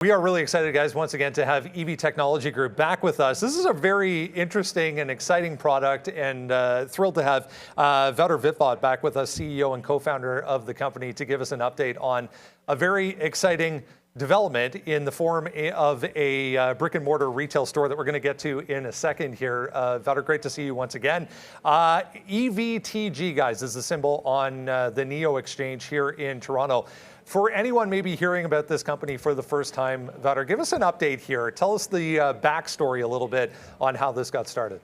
We are really excited, guys, once again to have EV Technology Group back with us. This is a very interesting and exciting product, and thrilled to have Wouter Witvoet back with us, CEO and co-founder of the company, to give us an update on a very exciting development in the form of a brick and mortar retail store that we're going to get to in a second here. Wouter, great to see you once again. EVTG, guys, is the symbol on the NEO exchange here in Toronto. For anyone maybe hearing about this company for the first time, Wouter, give us an update here. Tell us the backstory a little bit on how this got started.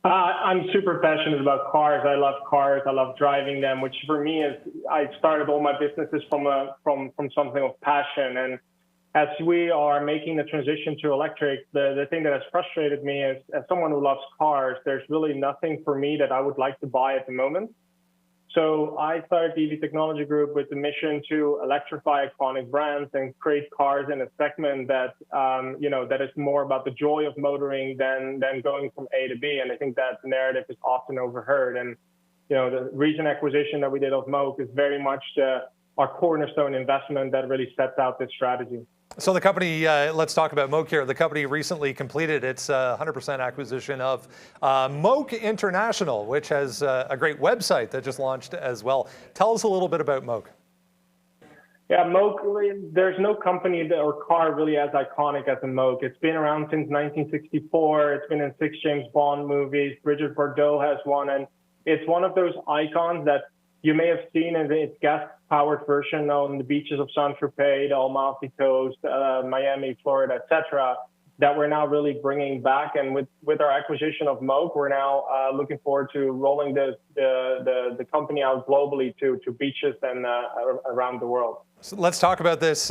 I'm super passionate about cars. I love cars. I love driving them, which for me is, I started all my businesses from something of passion. And as we are making the transition to electric, the thing that has frustrated me is, as someone who loves cars, there's really nothing for me that I would like to buy at the moment. So I started the EV Technology Group with the mission to electrify iconic brands and create cars in a segment that, that is more about the joy of motoring than going from A to B. And I think that narrative is often overheard. And, the recent acquisition that we did of Moog is very much our cornerstone investment that really sets out this strategy. So the company, let's talk about Moog here. The company recently completed its 100% acquisition of Moog International, which has a great website that just launched as well. Tell us a little bit about Moog. Yeah, Moog, there's no company or car really as iconic as a Moog. It's been around since 1964. It's been in 6 James Bond movies. Brigitte Bardot has one, and it's one of those icons that you may have seen in its gas-powered version on the beaches of St Tropez, the Amalfi Coast, Miami, Florida, etc., that we're now really bringing back. And with our acquisition of Moog, we're now looking forward to rolling the company out globally to beaches and around the world. So let's talk about this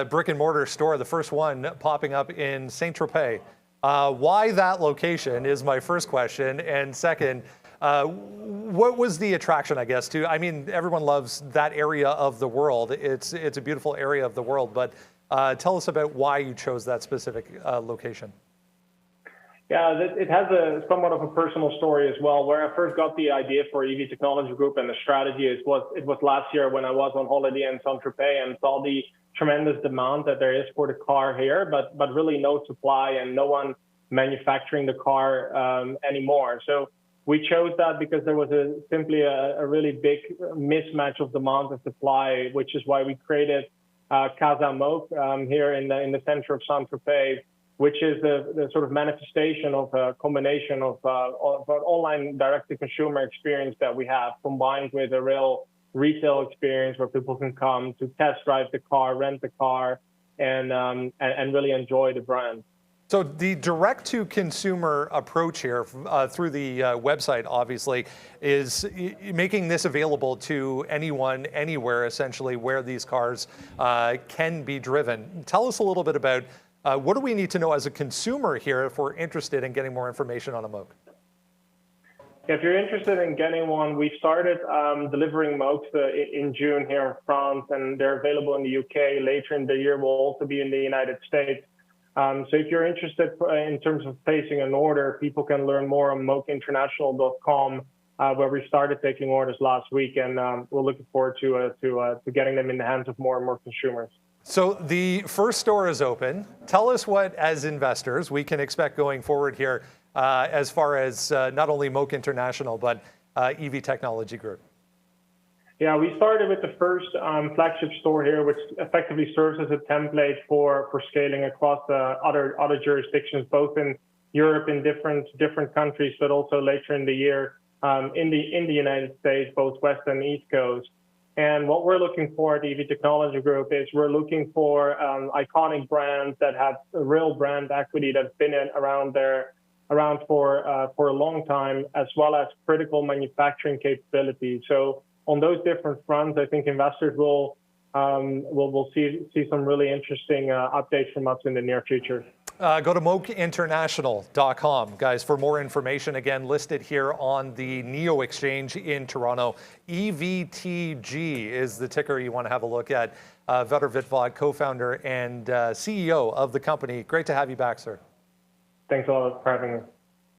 brick and mortar store, the first one popping up in St Tropez. Why that location is my first question, and second, what was the attraction, I guess, to, I mean, everyone loves that area of the world. It's a beautiful area of the world, but tell us about why you chose that specific location. Yeah, it has somewhat of a personal story as well. Where I first got the idea for EV Technology Group and the strategy, it was last year when I was on holiday in St Tropez and saw the tremendous demand that there is for the car here, but really no supply and no one manufacturing the car anymore. So we chose that because there was simply a really big mismatch of demand and supply, which is why we created Casa Moog here in the center of St Tropez, which is the sort of manifestation of a combination of an online direct-to-consumer experience that we have, combined with a real retail experience where people can come to test drive the car, rent the car, and really enjoy the brand. So the direct-to-consumer approach here through the website, obviously, is making this available to anyone, anywhere, essentially, where these cars can be driven. Tell us a little bit about what do we need to know as a consumer here if we're interested in getting more information on a Moog? If you're interested in getting one, we started delivering Moogs in June here in France, and they're available in the UK. Later in the year, we'll also be in the United States. So if you're interested in terms of placing an order, people can learn more on mooginternational.com, where we started taking orders last week, and we're looking forward to getting them in the hands of more and more consumers. So the first store is open. Tell us what, as investors, we can expect going forward here as far as not only Moog International, but EV Technology Group. Yeah, we started with the first flagship store here, which effectively serves as a template for scaling across other jurisdictions, both in Europe, in different countries, but also later in the year in the United States, both West and East Coast. And what we're looking for at the EV Technology Group is we're looking for iconic brands that have a real brand equity that's been around for a long time, as well as critical manufacturing capabilities. So on those different fronts, I think investors will see some really interesting updates from us in the near future. Go to mooginternational.com, guys, for more information. Again, listed here on the NEO exchange in Toronto. EVTG is the ticker you want to have a look at. Wouter Witvoet, co-founder and CEO of the company. Great to have you back, sir. Thanks a lot for having me.